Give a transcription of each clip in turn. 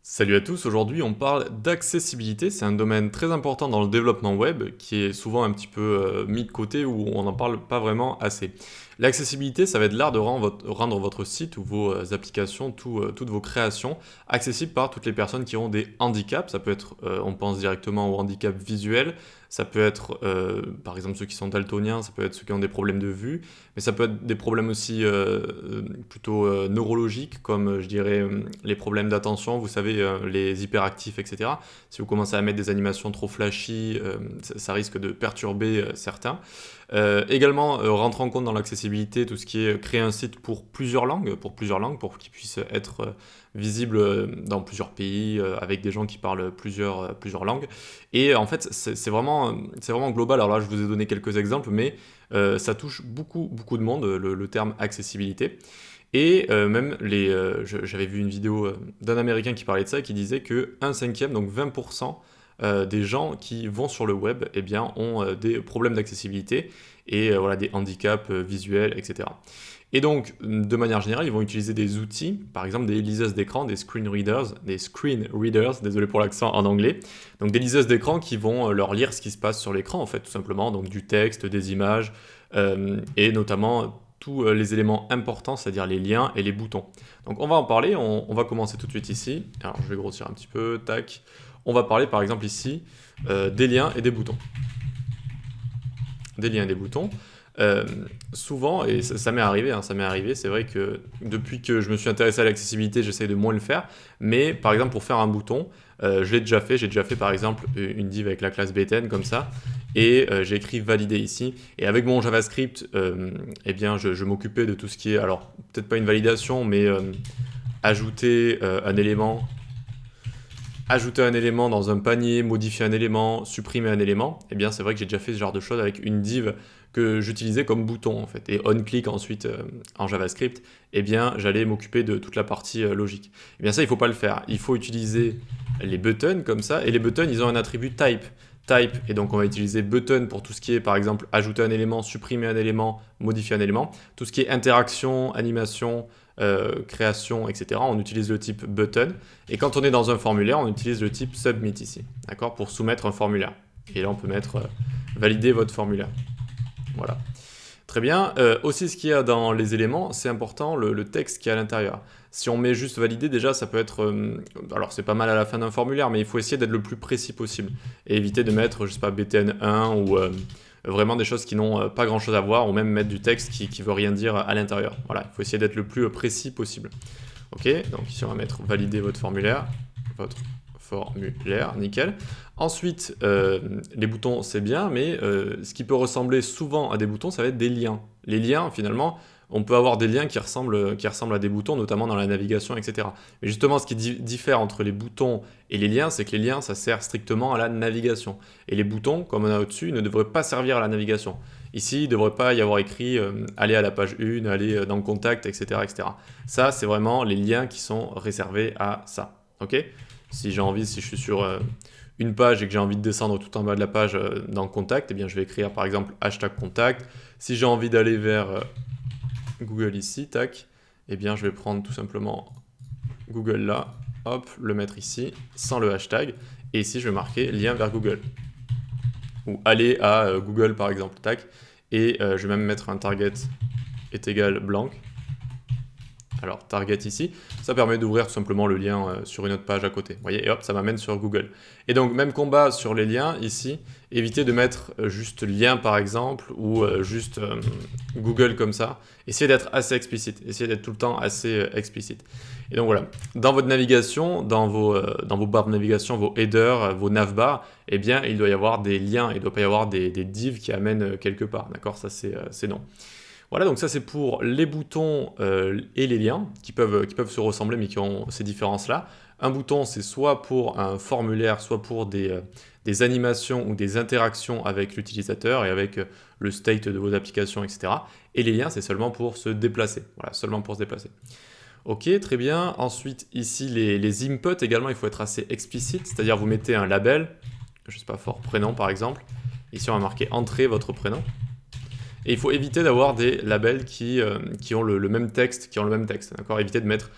Salut à tous, aujourd'hui on parle d'accessibilité, c'est un domaine très important dans le développement web qui est souvent un petit peu mis de côté ou on n'en parle pas vraiment assez. L'accessibilité, ça va être l'art de rendre votre site ou vos applications, toutes vos créations accessibles par toutes les personnes qui ont des handicaps. Ça peut être, on pense directement au handicap visuel, ça peut être par exemple ceux qui sont daltoniens, ça peut être ceux qui ont des problèmes de vue, mais ça peut être des problèmes aussi plutôt neurologiques, comme je dirais les problèmes d'attention, vous savez, les hyperactifs, etc. Si vous commencez à mettre des animations trop flashy, ça risque de perturber certains. Également, rentrer en compte dans l'accessibilité tout ce qui est créer un site pour qu'il puisse être visible dans plusieurs pays, avec des gens qui parlent plusieurs langues. Et en fait, c'est vraiment global. Alors là, je vous ai donné quelques exemples, mais ça touche beaucoup de monde, le terme accessibilité. Et même j'avais vu une vidéo d'un Américain qui parlait de ça et qui disait que un cinquième, donc 20% des gens qui vont sur le web eh bien, ont des problèmes d'accessibilité et voilà, des handicaps visuels, etc. Et donc, de manière générale, ils vont utiliser des outils, par exemple des liseuses d'écran, des screen readers, désolé pour l'accent en anglais. Donc des liseuses d'écran qui vont leur lire ce qui se passe sur l'écran, en fait, tout simplement, donc du texte, des images, et notamment tous les éléments importants, c'est-à-dire les liens et les boutons. Donc on va en parler, on va commencer tout de suite ici. Alors je vais grossir un petit peu, tac. On va parler par exemple ici des liens et des boutons. Des liens et des boutons. Souvent, et ça m'est arrivé, c'est vrai que depuis que je me suis intéressé à l'accessibilité, j'essaie de moins le faire, mais par exemple pour faire un bouton, j'ai déjà fait par exemple une div avec la classe btn comme ça, et j'ai écrit valider ici, et avec mon JavaScript, eh bien je m'occupais de tout ce qui est, alors peut-être pas une validation, mais ajouter un élément dans un panier, modifier un élément, supprimer un élément, eh bien c'est vrai que j'ai déjà fait ce genre de choses avec une div que j'utilisais comme bouton en fait. Et on-click ensuite en JavaScript, eh bien j'allais m'occuper de toute la partie logique. Eh bien ça, il ne faut pas le faire. Il faut utiliser les buttons comme ça. Et les buttons, ils ont un attribut type. Type, et donc on va utiliser button pour tout ce qui est par exemple ajouter un élément, supprimer un élément, modifier un élément. Tout ce qui est interaction, animation, création, etc. On utilise le type button. Et quand on est dans un formulaire, on utilise le type submit ici, d'accord, pour soumettre un formulaire. Et là, on peut mettre valider votre formulaire. Voilà. Très bien. Aussi, ce qu'il y a dans les éléments, c'est important, le texte qui est à l'intérieur. Si on met juste valider, déjà, ça peut être... alors, c'est pas mal à la fin d'un formulaire, mais il faut essayer d'être le plus précis possible. Et éviter de mettre, je sais pas, btn1 ou vraiment des choses qui n'ont pas grand-chose à voir, ou même mettre du texte qui veut rien dire à l'intérieur. Voilà, il faut essayer d'être le plus précis possible. Ok, donc ici, on va mettre valider votre formulaire. Nickel. Ensuite, les boutons, c'est bien, mais ce qui peut ressembler souvent à des boutons, ça va être des liens. Les liens, finalement, on peut avoir des liens qui ressemblent à des boutons, notamment dans la navigation, etc. Mais justement, ce qui diffère entre les boutons et les liens, c'est que les liens, ça sert strictement à la navigation. Et les boutons, comme on a au-dessus, ne devraient pas servir à la navigation. Ici, il ne devrait pas y avoir écrit aller à la page 1, aller dans le contact, etc., etc. Ça, c'est vraiment les liens qui sont réservés à ça. Ok ? Si je suis sur une page et que j'ai envie de descendre tout en bas de la page dans contact, eh bien je vais écrire par exemple hashtag contact. Si j'ai envie d'aller vers Google ici, tac, eh bien je vais prendre tout simplement Google là, hop, le mettre ici, sans le hashtag. Et ici je vais marquer lien vers Google. Ou aller à Google par exemple, tac. Et je vais même mettre un target est égal blanc. Alors, target ici, ça permet d'ouvrir tout simplement le lien sur une autre page à côté. Vous voyez, et hop, ça m'amène sur Google. Et donc, même combat sur les liens ici, évitez de mettre juste lien par exemple, ou juste Google comme ça. Essayez d'être assez explicite, essayez d'être tout le temps assez explicite. Et donc voilà, dans votre navigation, dans vos barres de navigation, vos headers, vos navbars, eh bien, il doit y avoir des liens, il ne doit pas y avoir des divs qui amènent quelque part, d'accord? Ça, c'est non. Voilà, donc ça c'est pour les boutons et les liens qui peuvent se ressembler mais qui ont ces différences-là. Un bouton, c'est soit pour un formulaire, soit pour des animations ou des interactions avec l'utilisateur et avec le state de vos applications, etc. Et les liens, c'est seulement pour se déplacer. Voilà, seulement pour se déplacer. Ok, très bien. Ensuite, ici, les inputs également, il faut être assez explicite, c'est-à-dire vous mettez un label, je ne sais pas, fort prénom par exemple. Ici, on va marquer entrée votre prénom. Et il faut éviter d'avoir des labels qui ont le même texte, d'accord. Évitez de mettre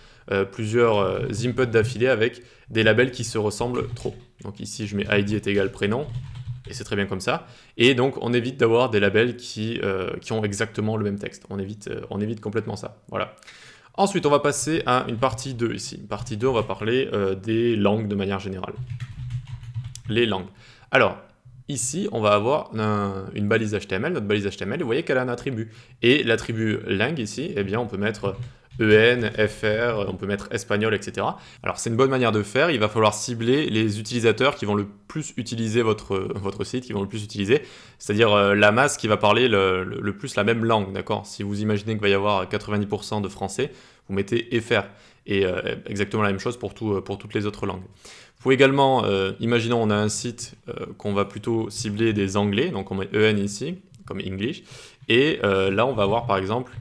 plusieurs inputs d'affilée avec des labels qui se ressemblent trop. Donc ici, je mets ID est égal prénom, et c'est très bien comme ça. Et donc, on évite d'avoir des labels qui ont exactement le même texte. On évite complètement ça. Voilà. Ensuite, on va passer à une partie 2 ici. Une partie 2, on va parler des langues de manière générale. Les langues. Alors, ici, on va avoir une balise HTML. Notre balise HTML, vous voyez qu'elle a un attribut. Et l'attribut langue ici, eh bien, on peut mettre EN, FR, on peut mettre espagnol, etc. Alors, c'est une bonne manière de faire. Il va falloir cibler les utilisateurs qui vont le plus utiliser votre site, qui vont le plus utiliser, c'est-à-dire la masse qui va parler le plus la même langue, d'accord? Si vous imaginez qu'il va y avoir 90% de français, vous mettez FR. Et exactement la même chose pour toutes les autres langues. Vous pouvez également, imaginons on a un site qu'on va plutôt cibler des anglais, donc on met EN ici, comme English, et là on va avoir par exemple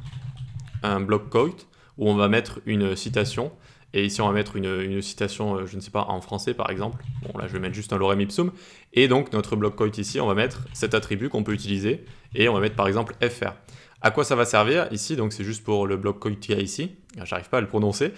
un block quote où on va mettre une citation, et ici on va mettre une citation, je ne sais pas, en français par exemple, bon là je vais mettre juste un lorem ipsum, et donc notre block quote ici, on va mettre cet attribut qu'on peut utiliser, et on va mettre par exemple FR. À quoi ça va servir ici? Donc c'est juste pour le block quote qu'il y a ici, j'arrive pas à le prononcer,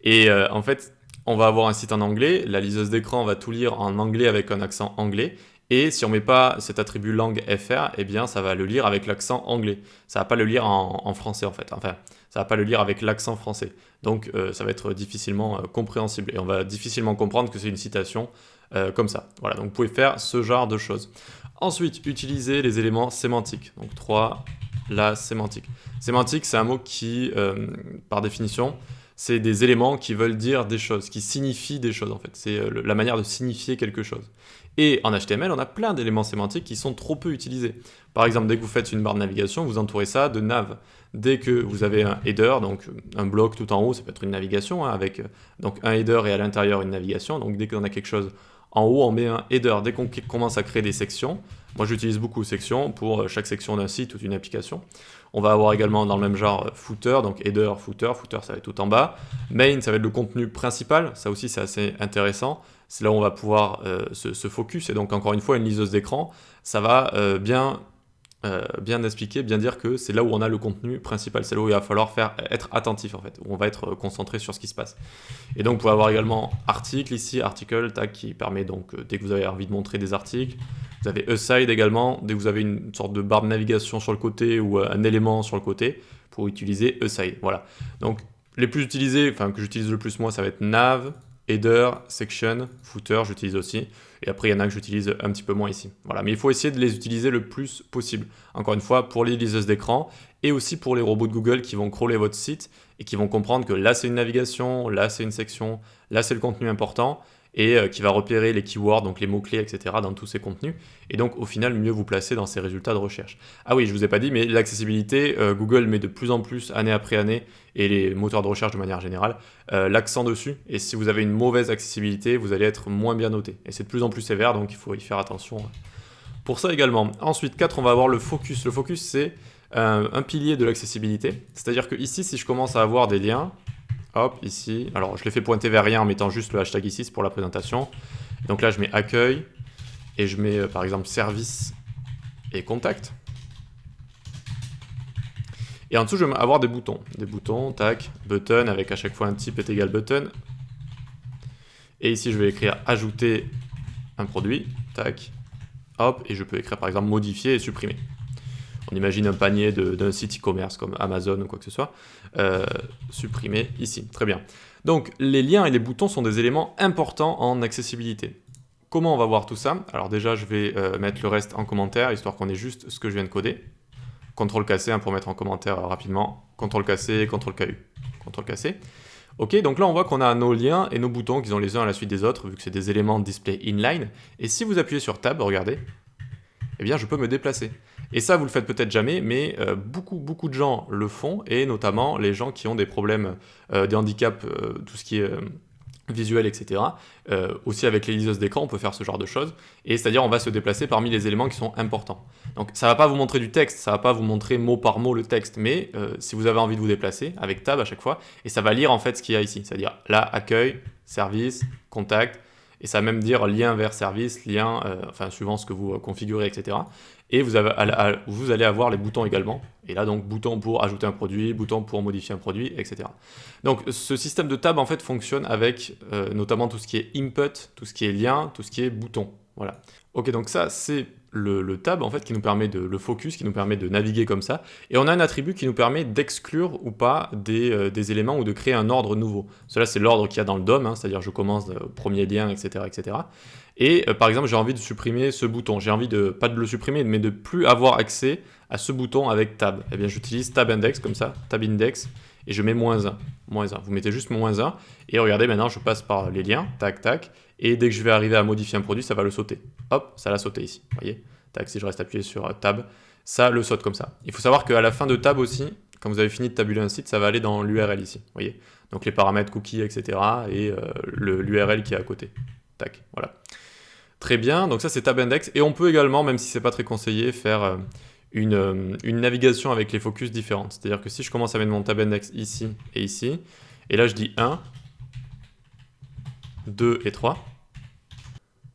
et en fait, on va avoir un site en anglais, la liseuse d'écran va tout lire en anglais avec un accent anglais, et si on ne met pas cet attribut langue FR, eh bien ça va le lire avec l'accent anglais. Ça ne va pas le lire en français en fait, enfin ça ne va pas le lire avec l'accent français. Donc ça va être difficilement compréhensible, et on va difficilement comprendre que c'est une citation comme ça. Voilà, donc vous pouvez faire ce genre de choses. Ensuite, utiliser les éléments sémantiques. Donc 3, la sémantique. Sémantique, c'est un mot qui, par définition, c'est des éléments qui veulent dire des choses, qui signifient des choses en fait. C'est la manière de signifier quelque chose. Et en HTML, on a plein d'éléments sémantiques qui sont trop peu utilisés. Par exemple, dès que vous faites une barre de navigation, vous entourez ça de nav. Dès que vous avez un header, donc un bloc tout en haut, ça peut être une navigation, hein, avec donc un header et à l'intérieur une navigation. Donc dès qu'on a quelque chose en haut, on met un header. Dès qu'on commence à créer des sections, moi j'utilise beaucoup sections pour chaque section d'un site ou d'une application. On va avoir également dans le même genre footer, donc header, footer ça va être tout en bas. Main, ça va être le contenu principal, ça aussi c'est assez intéressant. C'est là où on va pouvoir se focus, et donc encore une fois une liseuse d'écran, ça va bien expliquer, bien dire que c'est là où on a le contenu principal, c'est là où il va falloir être attentif en fait, où on va être concentré sur ce qui se passe. Et donc vous pouvez avoir également article ici, article, tag qui permet donc dès que vous avez envie de montrer des articles. Vous avez aside également, dès que vous avez une sorte de barre de navigation sur le côté ou un élément sur le côté, pour utiliser aside. Voilà. Donc les plus utilisés, enfin que j'utilise le plus moi, ça va être nav, header, section, footer, j'utilise aussi. Et après, il y en a que j'utilise un petit peu moins ici. Voilà, mais il faut essayer de les utiliser le plus possible. Encore une fois, pour les liseuses d'écran et aussi pour les robots de Google qui vont crawler votre site et qui vont comprendre que là, c'est une navigation, là, c'est une section, là, c'est le contenu important, et qui va repérer les keywords, donc les mots-clés, etc. dans tous ces contenus, et donc au final mieux vous placer dans ces résultats de recherche. Ah oui, je vous ai pas dit, mais l'accessibilité, Google met de plus en plus, année après année, et les moteurs de recherche de manière générale, l'accent dessus, et si vous avez une mauvaise accessibilité, vous allez être moins bien noté, et c'est de plus en plus sévère, donc il faut y faire attention pour ça également. Ensuite, 4, on va avoir le focus. Le focus, c'est un pilier de l'accessibilité, c'est-à-dire que ici, si je commence à avoir des liens, hop, ici, alors je l'ai fait pointer vers rien en mettant juste le hashtag ici, c'est pour la présentation. Donc là, je mets accueil, et je mets par exemple service et contact. Et en dessous, je vais avoir des boutons, tac, button, avec à chaque fois un type est égal button. Et ici, je vais écrire ajouter un produit, tac, hop, et je peux écrire par exemple modifier et supprimer. On imagine un panier d'un site e-commerce comme Amazon ou quoi que ce soit, supprimer ici, très bien. Donc les liens et les boutons sont des éléments importants en accessibilité. Comment on va voir tout ça? Alors déjà je vais mettre le reste en commentaire, histoire qu'on ait juste ce que je viens de coder. CTRL-C pour mettre en commentaire rapidement, CTRL-C, CTRL-KU, CTRL-C. Ok, donc là on voit qu'on a nos liens et nos boutons qui sont les uns à la suite des autres, vu que c'est des éléments de display inline. Et si vous appuyez sur Tab, regardez, eh bien je peux me déplacer. Et ça, vous le faites peut-être jamais, mais beaucoup de gens le font, et notamment les gens qui ont des problèmes, des handicaps, tout ce qui est visuel, etc. Aussi avec les liseuses d'écran, on peut faire ce genre de choses, et c'est-à-dire on va se déplacer parmi les éléments qui sont importants. Donc ça ne va pas vous montrer du texte, ça ne va pas vous montrer mot par mot le texte, mais si vous avez envie de vous déplacer, avec Tab à chaque fois, et ça va lire en fait ce qu'il y a ici, c'est-à-dire là, accueil, service, contact, Et ça va même dire lien vers service, lien, enfin suivant ce que vous configurez, etc. Et vous allez avoir les boutons également. Et là, donc, bouton pour ajouter un produit, bouton pour modifier un produit, etc. Donc, ce système de tab, en fait, fonctionne avec notamment tout ce qui est input, tout ce qui est lien, tout ce qui est bouton. Voilà. Ok, donc ça, c'est le tab, en fait, qui nous permet le focus, qui nous permet de naviguer comme ça. Et on a un attribut qui nous permet d'exclure ou pas des éléments ou de créer un ordre nouveau. Cela, c'est l'ordre qu'il y a dans le DOM, hein, c'est-à-dire je commence au premier lien, etc., etc. Et par exemple, j'ai envie de supprimer ce bouton. J'ai envie pas de le supprimer, mais de plus avoir accès à ce bouton avec tab. Eh bien, j'utilise tab index comme ça, tab index, et je mets -1. Vous mettez juste -1. Et regardez, maintenant, je passe par les liens, tac, tac. Et dès que je vais arriver à modifier un produit, ça va le sauter. Hop, ça l'a sauté ici. Vous voyez, tac, si je reste appuyé sur tab, ça le saute comme ça. Il faut savoir qu'à la fin de tab aussi, quand vous avez fini de tabuler un site, ça va aller dans l'URL ici. Vous voyez, donc les paramètres cookies, etc. et l'URL qui est à côté. Tac, voilà. Très bien, donc ça c'est tab index. Et on peut également, même si c'est pas très conseillé, faire une navigation avec les focus différentes. C'est-à-dire que si je commence à mettre mon tab index ici, et là je dis 1, 2 et 3.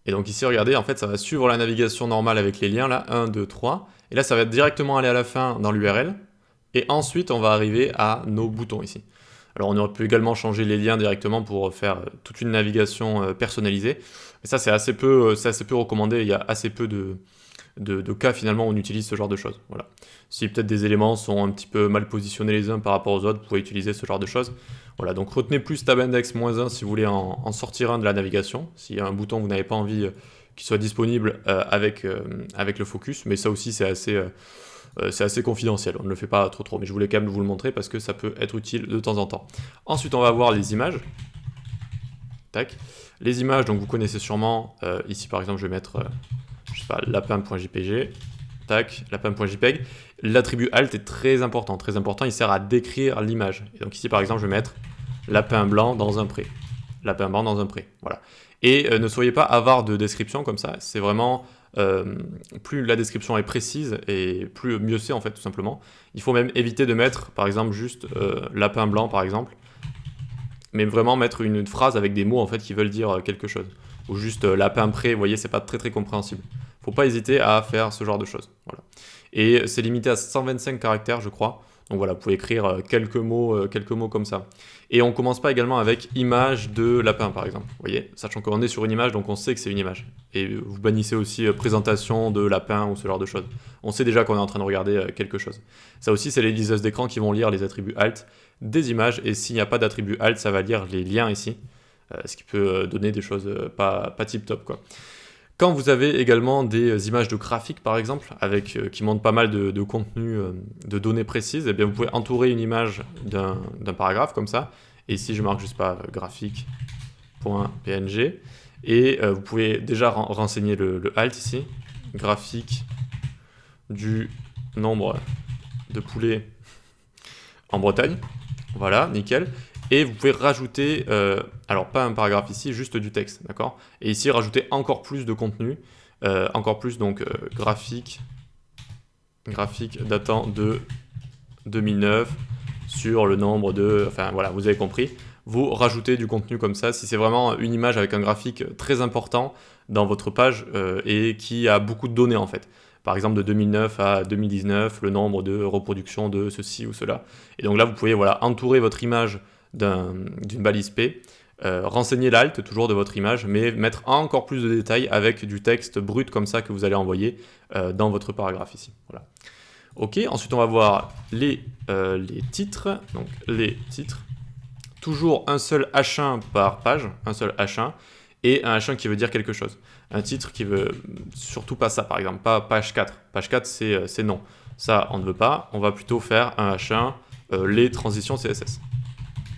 Et donc ici, regardez, en fait, ça va suivre la navigation normale avec les liens, là, 1, 2, 3. Et là, ça va directement aller à la fin dans l'URL. Et ensuite, on va arriver à nos boutons ici. Alors, on aurait pu également changer les liens directement pour faire toute une navigation personnalisée. Mais ça, c'est assez peu recommandé. Il y a assez peu de cas, finalement, où on utilise ce genre de choses. Voilà. Si peut-être des éléments sont un petit peu mal positionnés les uns par rapport aux autres, vous pouvez utiliser ce genre de choses. Voilà, donc retenez plus tab index -1 si vous voulez en sortir un de la navigation. S'il y a un bouton, vous n'avez pas envie qu'il soit disponible avec le focus, mais ça aussi c'est assez confidentiel, on ne le fait pas trop, mais je voulais quand même vous le montrer parce que ça peut être utile de temps en temps. Ensuite, on va voir les images. Tac. Les images, donc vous connaissez sûrement, ici par exemple je vais mettre, je sais pas, lapin.jpg. Tac, lapin.jpg. L'attribut alt est très important, il sert à décrire l'image. Et donc ici par exemple je vais mettre lapin blanc dans un pré. Lapin blanc dans un pré, voilà. Et ne soyez pas avare de description comme ça, c'est vraiment, plus la description est précise et mieux c'est en fait tout simplement. Il faut même éviter de mettre par exemple juste lapin blanc par exemple, mais vraiment mettre une phrase avec des mots en fait qui veulent dire quelque chose. Ou juste lapin pré, vous voyez, c'est pas très compréhensible. Faut pas hésiter à faire ce genre de choses. Voilà. Et c'est limité à 125 caractères, je crois. Donc voilà, vous pouvez écrire quelques mots comme ça. Et on commence pas également avec image de lapin, par exemple. Vous voyez, sachant qu'on est sur une image, donc on sait que c'est une image. Et vous bannissez aussi présentation de lapin ou ce genre de choses. On sait déjà qu'on est en train de regarder quelque chose. Ça aussi, c'est les liseuses d'écran qui vont lire les attributs alt des images. Et s'il n'y a pas d'attribut alt, ça va lire les liens ici. Ce qui peut donner des choses pas tip top, quoi. Quand vous avez également des images de graphiques par exemple, qui montrent pas mal de contenu, de données précises, eh bien vous pouvez entourer une image d'un paragraphe comme ça. Et ici je marque juste pas graphique.png. Et vous pouvez déjà renseigner le alt ici, graphique du nombre de poulets en Bretagne. Voilà, nickel. Et vous pouvez rajouter, alors pas un paragraphe ici, juste du texte, d'accord? Et ici, rajouter encore plus de contenu, encore plus, donc graphique datant de 2009 sur le nombre de... Enfin voilà, vous avez compris. Vous rajoutez du contenu comme ça, si c'est vraiment une image avec un graphique très important dans votre page et qui a beaucoup de données en fait. Par exemple, de 2009 à 2019, le nombre de reproductions de ceci ou cela. Et donc là, vous pouvez voilà, entourer votre image d'une balise P, renseigner l'alt toujours de votre image, mais mettre encore plus de détails avec du texte brut comme ça que vous allez envoyer dans votre paragraphe ici. Voilà. Ok, ensuite on va voir les titres. Donc les titres, toujours un seul H1 par page, un seul H1, et un H1 qui veut dire quelque chose. Un titre qui veut surtout pas ça, par exemple, pas page 4. Page 4 c'est non. Ça on ne veut pas, on va plutôt faire un H1, les transitions CSS.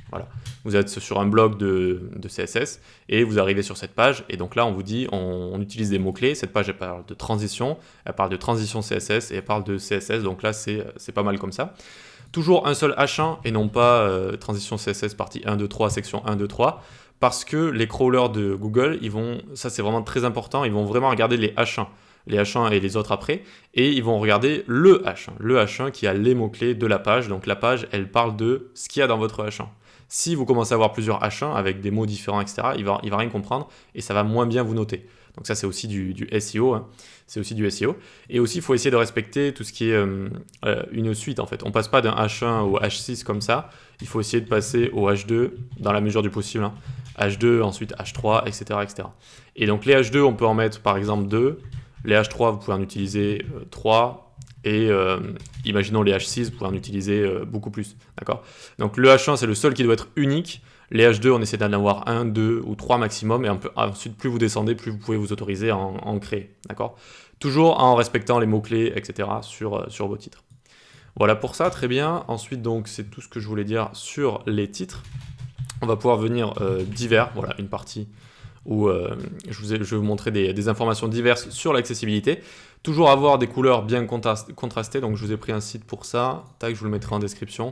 Voilà. Vous êtes sur un blog de CSS et vous arrivez sur cette page et donc là on vous dit, on utilise des mots-clés, cette page elle parle de transition CSS et elle parle de CSS, donc là c'est pas mal comme ça. Toujours un seul H1 et non pas transition CSS partie 1, 2, 3, section 1, 2, 3, parce que les crawlers de Google, ça c'est vraiment très important, ils vont vraiment regarder les H1 et les autres après, et ils vont regarder le H1 qui a les mots-clés de la page, donc la page elle parle de ce qu'il y a dans votre H1. Si vous commencez à avoir plusieurs H1 avec des mots différents, etc., il va rien comprendre et ça va moins bien vous noter. Donc ça, c'est aussi du SEO. Hein. C'est aussi du SEO. Et aussi, il faut essayer de respecter tout ce qui est une suite, en fait. On passe pas d'un H1 au H6 comme ça. Il faut essayer de passer au H2 dans la mesure du possible. Hein. H2, ensuite H3, etc., etc. Et donc les H2, on peut en mettre par exemple 2. Les H3, vous pouvez en utiliser 3. Et imaginons les H6, vous pouvez en utiliser beaucoup plus. D'accord ? Donc le H1, c'est le seul qui doit être unique. Les H2, on essaie d'en avoir 1, 2 ou 3 maximum. Et ensuite, plus vous descendez, plus vous pouvez vous autoriser à en créer. D'accord ? Toujours en respectant les mots-clés, etc. sur vos titres. Voilà pour ça, très bien. Ensuite, donc, c'est tout ce que je voulais dire sur les titres. On va pouvoir venir divers. Voilà, une partie où je vais vous montrer des informations diverses sur l'accessibilité. Toujours avoir des couleurs bien contrastées. Donc, je vous ai pris un site pour ça. Tac, je vous le mettrai en description.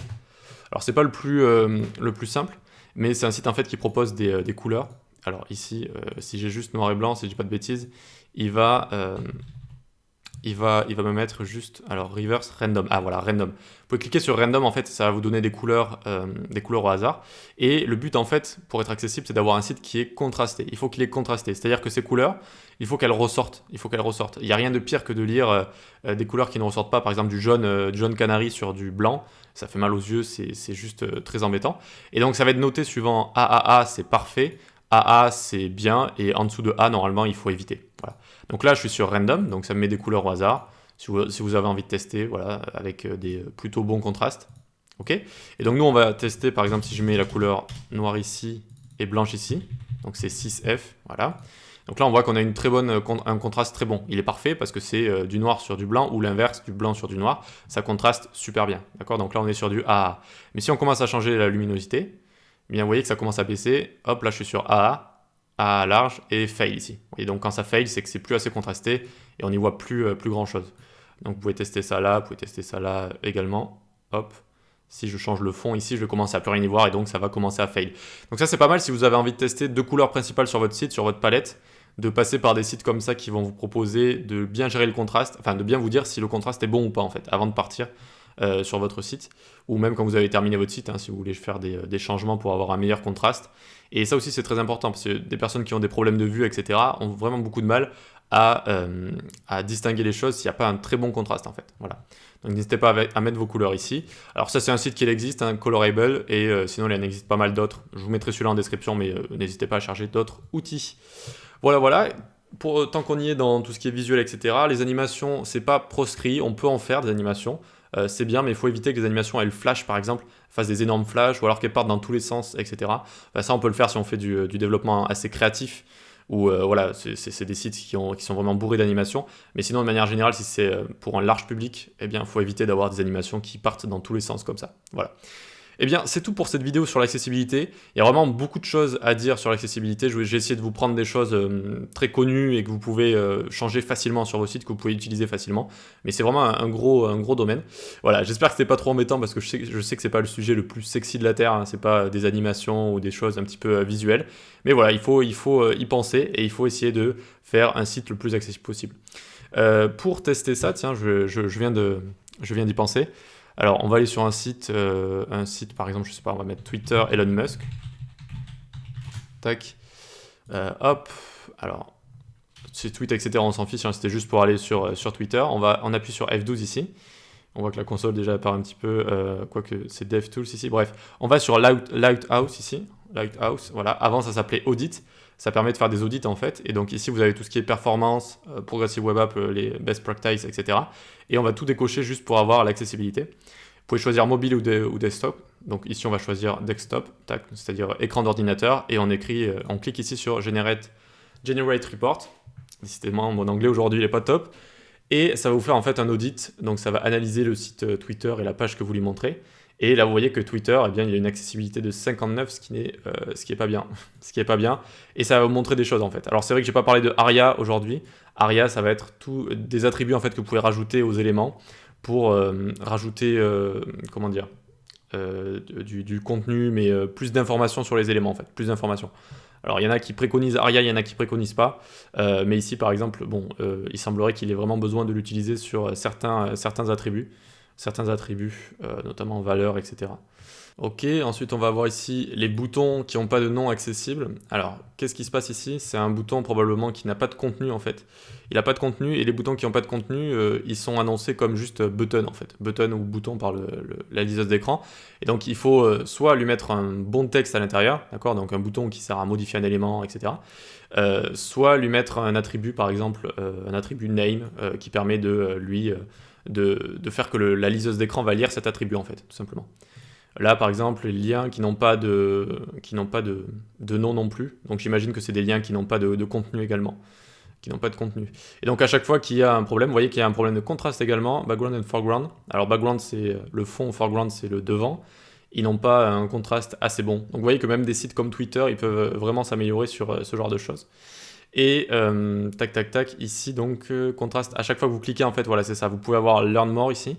Alors, c'est pas le plus simple. Mais c'est un site en fait qui propose des couleurs. Alors ici, si j'ai juste noir et blanc, si je dis pas de bêtises, il va me mettre juste, alors reverse random. Ah voilà, random. Vous pouvez cliquer sur random, en fait, ça va vous donner des couleurs au hasard. Et le but en fait, pour être accessible, c'est d'avoir un site qui est contrasté. Il faut qu'il est contrasté, c'est-à-dire que ces couleurs, il faut qu'elles ressortent. Il n'y a rien de pire que de lire des couleurs qui ne ressortent pas, par exemple du jaune canari sur du blanc. Ça fait mal aux yeux, c'est juste très embêtant. Et donc ça va être noté suivant AAA, c'est parfait, AA, c'est bien, et en dessous de A, normalement, il faut éviter. Voilà. Donc là, je suis sur Random, donc ça me met des couleurs au hasard, si vous avez envie de tester, voilà, avec des plutôt bons contrastes. Ok ? Et donc nous, on va tester, par exemple, si je mets la couleur noire ici et blanche ici, donc c'est 6F, voilà. Donc là, on voit qu'on a un contraste très bon. Il est parfait parce que c'est du noir sur du blanc ou l'inverse, du blanc sur du noir. Ça contraste super bien. D'accord ? Donc là, on est sur du AA. Mais si on commence à changer la luminosité, eh bien, vous voyez que ça commence à baisser. Hop, là, je suis sur AA, AA large et fail ici. Et donc, quand ça fail, c'est que c'est plus assez contrasté et on n'y voit plus grand-chose. Donc, vous pouvez tester ça là, vous pouvez tester ça là également. Hop. Si je change le fond ici, je vais commencer à plus rien y voir et donc ça va commencer à fail. Donc ça, c'est pas mal si vous avez envie de tester 2 couleurs principales sur votre site, sur votre palette, de passer par des sites comme ça qui vont vous proposer de bien gérer le contraste, enfin de bien vous dire si le contraste est bon ou pas en fait, avant de partir sur votre site, ou même quand vous avez terminé votre site, hein, si vous voulez faire des changements pour avoir un meilleur contraste. Et ça aussi c'est très important, parce que des personnes qui ont des problèmes de vue, etc., ont vraiment beaucoup de mal à distinguer les choses s'il n'y a pas un très bon contraste en fait. Voilà. Donc n'hésitez pas à mettre vos couleurs ici. Alors ça c'est un site qui existe, un Colorable, et sinon il en existe pas mal d'autres. Je vous mettrai celui-là en description, mais n'hésitez pas à charger d'autres outils. Voilà. Tant qu'on y est dans tout ce qui est visuel, etc., les animations, c'est pas proscrit, on peut en faire des animations. C'est bien, mais il faut éviter que les animations, elles flashent par exemple, fassent des énormes flashs, ou alors qu'elles partent dans tous les sens, etc. Enfin, ça on peut le faire si on fait du développement assez créatif, ou voilà, c'est des sites qui sont vraiment bourrés d'animations. Mais sinon, de manière générale, si c'est pour un large public, eh bien, il faut éviter d'avoir des animations qui partent dans tous les sens comme ça. Voilà. Eh bien, c'est tout pour cette vidéo sur l'accessibilité. Il y a vraiment beaucoup de choses à dire sur l'accessibilité. J'ai essayé de vous prendre des choses très connues et que vous pouvez changer facilement sur vos sites, que vous pouvez utiliser facilement. Mais c'est vraiment un gros domaine. Voilà, j'espère que c'était pas trop embêtant parce que je sais que c'est pas le sujet le plus sexy de la Terre. Hein. C'est pas des animations ou des choses un petit peu visuelles. Mais voilà, il faut y penser et il faut essayer de faire un site le plus accessible possible. Pour tester ça, tiens, je viens d'y penser. Alors, on va aller sur un site par exemple, je sais pas, on va mettre Twitter, Elon Musk. Tac. Hop. Alors, c'est tweet, etc., on s'en fiche, hein, c'était juste pour aller sur Twitter. On appuie sur F12 ici. On voit que la console déjà apparaît un petit peu, quoique c'est DevTools ici. Bref, on va sur Lighthouse ici. Lighthouse, voilà. Avant, ça s'appelait Audit. Ça permet de faire des audits en fait. Et donc ici, vous avez tout ce qui est performance, Progressive Web App, les best practices, etc. Et on va tout décocher juste pour avoir l'accessibilité. Vous pouvez choisir mobile ou desktop. Donc ici, on va choisir desktop, c'est-à-dire écran d'ordinateur. Et on clique ici sur Generate Report. Décidément, mon anglais aujourd'hui, il n'est pas top. Et ça va vous faire en fait un audit. Donc ça va analyser le site Twitter et la page que vous lui montrez. Et là, vous voyez que Twitter, eh bien, il y a une accessibilité de 59, ce qui est pas bien. Ce qui est pas bien. Et ça va vous montrer des choses, en fait. Alors, c'est vrai que je n'ai pas parlé de ARIA aujourd'hui. ARIA, ça va être des attributs, en fait, que vous pouvez rajouter aux éléments pour rajouter, du contenu, mais plus d'informations sur les éléments, en fait. Plus d'informations. Alors, il y en a qui préconisent ARIA, il y en a qui préconisent pas. Mais ici, par exemple, il semblerait qu'il ait vraiment besoin de l'utiliser sur certains attributs. certains attributs, notamment valeurs, etc. Ok, ensuite on va avoir ici les boutons qui n'ont pas de nom accessible. Alors, qu'est-ce qui se passe ici? C'est un bouton probablement qui n'a pas de contenu en fait. Il n'a pas de contenu et les boutons qui n'ont pas de contenu, ils sont annoncés comme juste button en fait. Button ou bouton par la liseuse d'écran. Et donc il faut soit lui mettre un bon texte à l'intérieur, d'accord? Donc un bouton qui sert à modifier un élément, etc. Soit lui mettre un attribut, par exemple, un attribut name qui permet de faire que la liseuse d'écran va lire cet attribut en fait, tout simplement. Là, par exemple, les liens qui n'ont pas de nom non plus. Donc j'imagine que c'est des liens qui n'ont pas de contenu également. Qui n'ont pas de contenu. Et donc à chaque fois qu'il y a un problème, vous voyez qu'il y a un problème de contraste également, background and foreground. Alors background c'est le fond, foreground c'est le devant. Ils n'ont pas un contraste assez bon. Donc vous voyez que même des sites comme Twitter, ils peuvent vraiment s'améliorer sur ce genre de choses. Et tac tac tac, ici donc contraste, à chaque fois que vous cliquez en fait, voilà c'est ça, vous pouvez avoir Learn More ici.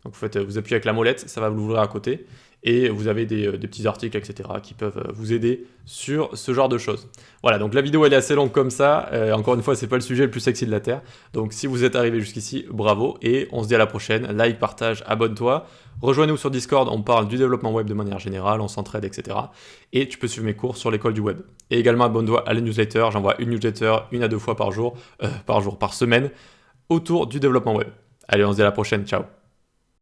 Donc vous appuyez avec la molette, ça va vous l'ouvrir à côté. Et vous avez des petits articles, etc. qui peuvent vous aider sur ce genre de choses. Voilà, donc la vidéo elle est assez longue comme ça. Encore une fois, c'est pas le sujet le plus sexy de la Terre. Donc si vous êtes arrivé jusqu'ici, bravo. Et on se dit à la prochaine. Like, partage, abonne-toi. Rejoins-nous sur Discord, on parle du développement web de manière générale, on s'entraide, etc. Et tu peux suivre mes cours sur l'école du web. Et également abonne-toi à la newsletter. J'envoie une newsletter 1 à 2 fois par semaine, autour du développement web. Allez, on se dit à la prochaine. Ciao.